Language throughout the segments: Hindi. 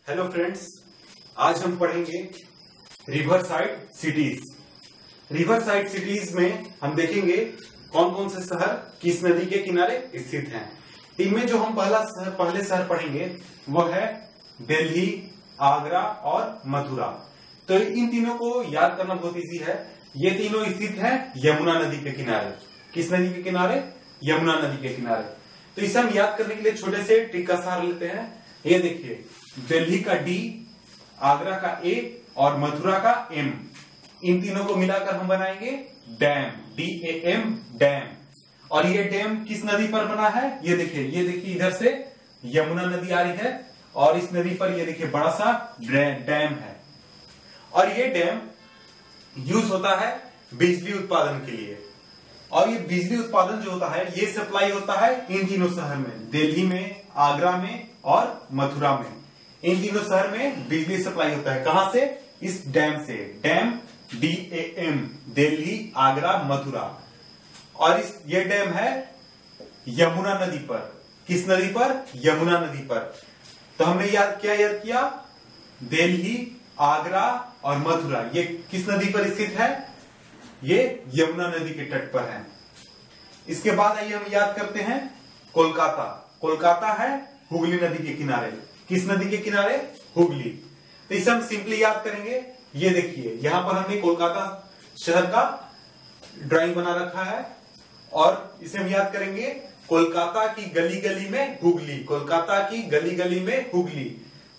हेलो फ्रेंड्स, आज हम पढ़ेंगे river side cities. River side cities में हम देखेंगे कौन कौन से शहर किस नदी के किनारे स्थित हैं। इनमें जो हम पहले शहर पढ़ेंगे वो है दिल्ली, आगरा और मथुरा। तो इन तीनों को याद करना बहुत इजी है। ये तीनों स्थित हैं यमुना नदी के किनारे। किस नदी के किनारे? यमुना नदी के किनारे। तो इसे हम याद करने के लिए छोटे से ट्रिक का सहारा लेते हैं। ये देखिए, दिल्ली का डी, आगरा का ए और मथुरा का एम, इन तीनों को मिलाकर हम बनाएंगे डैम, DAM डैम। और ये डैम किस नदी पर बना है? ये देखिए इधर से यमुना नदी आ रही है और इस नदी पर ये देखिए बड़ा सा डैम है। और ये डैम यूज होता है बिजली उत्पादन के लिए। और ये बिजली उत्पादन जो होता है ये सप्लाई होता है इन तीनों शहर में, दिल्ली में, आगरा में और मथुरा में। इन तीनों शहर में बिजली सप्लाई होता है। कहां से? इस डैम से। Dam DAM, Delhi, Agra, Mathura. और ये डैम है यमुना नदी पर। किस नदी पर? यमुना नदी पर। तो हमने याद किया दिल्ली, आगरा और मथुरा ये किस नदी पर स्थित है? ये यमुना नदी के तट पर है। इसके बाद आइए हम याद करते हैं कोलकाता। कोलकाता है हुगली नदी के किनारे। किस नदी के किनारे? हुगली। तो इसे हम सिंपली याद करेंगे। ये देखिए, यहां पर हमने कोलकाता शहर का ड्राइंग बना रखा है और इसे हम याद करेंगे कोलकाता की गली गली में हुगली, कोलकाता की गली गली में हुगली,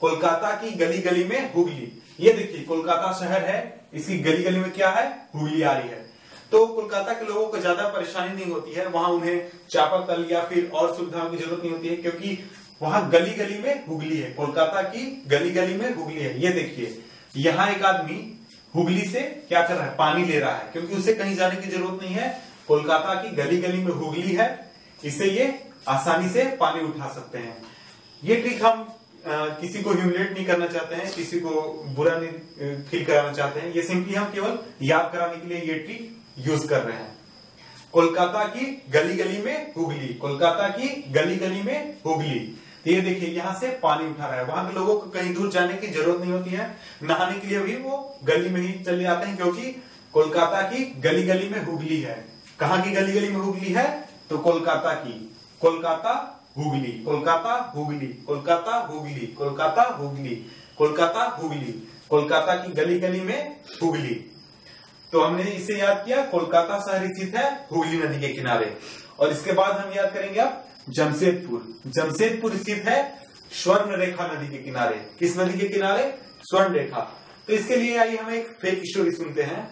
कोलकाता की गली गली में हुगली। ये देखिए कोलकाता शहर है, इसकी गली गली में क्या है? हुगली आ रही है। तो कोलकाता के लोगों को ज्यादा परेशानी नहीं होती है, वहां उन्हें चापाकल या फिर और सुविधाओं की जरूरत नहीं होती है, क्योंकि वहां गली गली में हुगली है। कोलकाता की गली गली में हुगली है। ये देखिए, यहाँ एक आदमी हुगली से क्या कर रहा है? पानी ले रहा है, क्योंकि उसे कहीं जाने की जरूरत नहीं है। कोलकाता की गली गली में हुगली है, इससे ये आसानी से पानी उठा सकते हैं। ये ट्रिक हम किसी को ह्यूमिलेट नहीं करना चाहते हैं, किसी को बुरा नहीं फील कराना चाहते हैं। ये सिंपली हम केवल याद कराने के लिए ये ट्रिक यूज कर रहे हैं। कोलकाता की गली गली में हुगली, कोलकाता की गली गली में हुगली। तो ये देखिए यहां से पानी उठा रहा है। वहां के लोगों को कहीं दूर जाने की जरूरत नहीं होती है, नहाने के लिए भी वो गली में ही चले जाते हैं, क्योंकि कोलकाता की गली गली में हुगली है। कहाँ की गली गली में हुगली है? तो कोलकाता की। कोलकाता हुगली, कोलकाता हुगली, कोलकाता हुगली, कोलकाता हुगली, कोलकाता हुगली, कोलकाता की गली गली में हुगली। तो हमने इसे याद किया, कोलकाता शहर स्थित है हुगली नदी के किनारे। और इसके बाद हम याद करेंगे अब जमशेदपुर। जमशेदपुर स्थित है स्वर्ण रेखा नदी के किनारे। किस नदी के किनारे? स्वर्ण रेखा। तो इसके लिए आइए हम एक फेक स्टोरी सुनते हैं।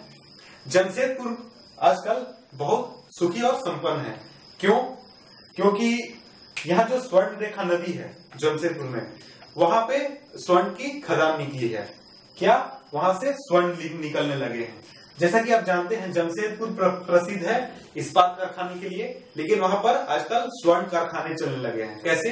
जमशेदपुर आजकल बहुत सुखी और संपन्न है। क्यों? क्योंकि यहाँ जो स्वर्ण रेखा नदी है जमशेदपुर में, वहां पे स्वर्ण की खदान निकली है। क्या? वहां से स्वर्ण निकलने लगे हैं। जैसा कि आप जानते हैं जमशेदपुर प्रसिद्ध है इस्पात कारखाने के लिए, लेकिन वहां पर आजकल स्वर्ण कारखाने चलने लगे हैं। कैसे?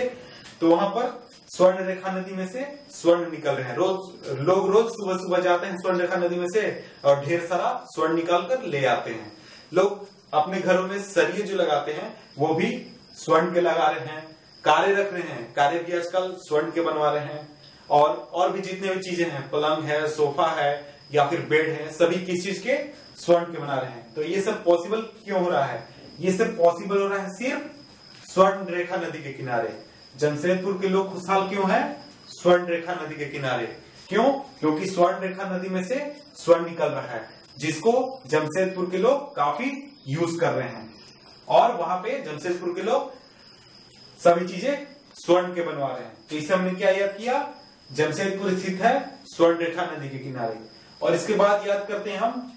तो वहां पर स्वर्ण रेखा नदी में से स्वर्ण निकल रहे हैं। लोग रोज सुबह सुबह जाते हैं स्वर्ण रेखा नदी में से और ढेर सारा स्वर्ण निकाल कर ले आते हैं। लोग अपने घरों में सरिये जो लगाते हैं वो भी स्वर्ण के लगा रहे हैं। कारे रख रहे हैं, कारे भी आजकल स्वर्ण के बनवा रहे हैं। और भी जितने भी चीजें हैं, पलंग है, सोफा है या फिर बेड है, सभी किस चीज के? स्वर्ण के बना रहे हैं। तो ये सब पॉसिबल क्यों हो रहा है? ये सब पॉसिबल हो रहा है सिर्फ स्वर्ण रेखा नदी के किनारे। जमशेदपुर के लोग खुशहाल क्यों हैं? स्वर्ण रेखा नदी के किनारे। क्यों? क्योंकि स्वर्ण रेखा नदी में से स्वर्ण निकल रहा है, जिसको जमशेदपुर के लोग काफी यूज कर रहे हैं। और वहां पे जमशेदपुर के लोग सभी चीजें स्वर्ण के बनवा रहे हैं। तो इसे हमने क्या याद किया? जमशेदपुर स्थित है स्वर्ण रेखा नदी के किनारे। और इसके बाद याद करते हैं हम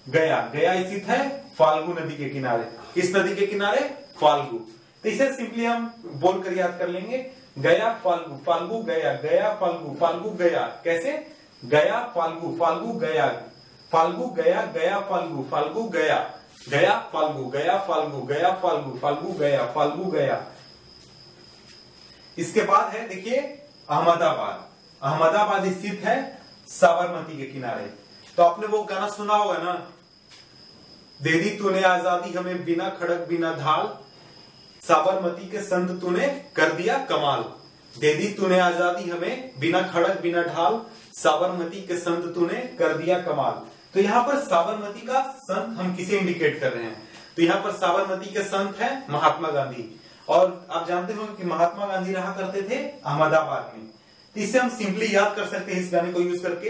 गया। गया स्थित है फाल्गु नदी के किनारे। किस नदी के किनारे? फाल्गु। तो इसे सिंपली हम बोलकर याद कर लेंगे, गया फाल्गु, फाल्गु गया, गया फाल्गु, फाल्गु गया। कैसे? गया फाल्गु, फाल्गु गया, फाल्गु गया, गया फाल्गु, फाल्गु गया, गया फाल्गु, गया फाल्गु, गया फाल्गु, फाल्गु गया, फाल्गु गया। इसके बाद है देखिए अहमदाबाद। अहमदाबाद स्थित है साबरमती के किनारे। तो आपने वो गाना सुना होगा ना, दे दी तूने आजादी हमें बिना खड़क बिना ढाल, साबरमती के संत तूने कर दिया कमाल। दे दी तूने आजादी हमें, बिना खड़क बिना ढाल, साबरमती के संत तूने कर दिया कमाल। तो यहाँ पर साबरमती का संत हम किसे इंडिकेट कर रहे हैं? तो यहाँ पर साबरमती के संत है महात्मा गांधी। और आप जानते हो कि महात्मा गांधी रहा करते थे अहमदाबाद में। तो इसे हम सिंपली याद कर सकते हैं इस गाने को यूज करके,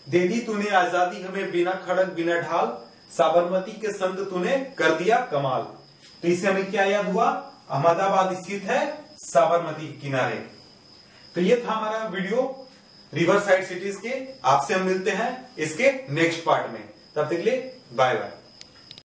दे दी तूने आजादी हमें, बिना खड़क बिना ढाल, साबरमती के संत तूने कर दिया कमाल। तो इससे हमें क्या याद हुआ? अहमदाबाद स्थित है साबरमती के किनारे। तो ये था हमारा वीडियो रिवर साइड सिटीज के। आपसे हम मिलते हैं इसके नेक्स्ट पार्ट में। तब तक के लिए बाय बाय।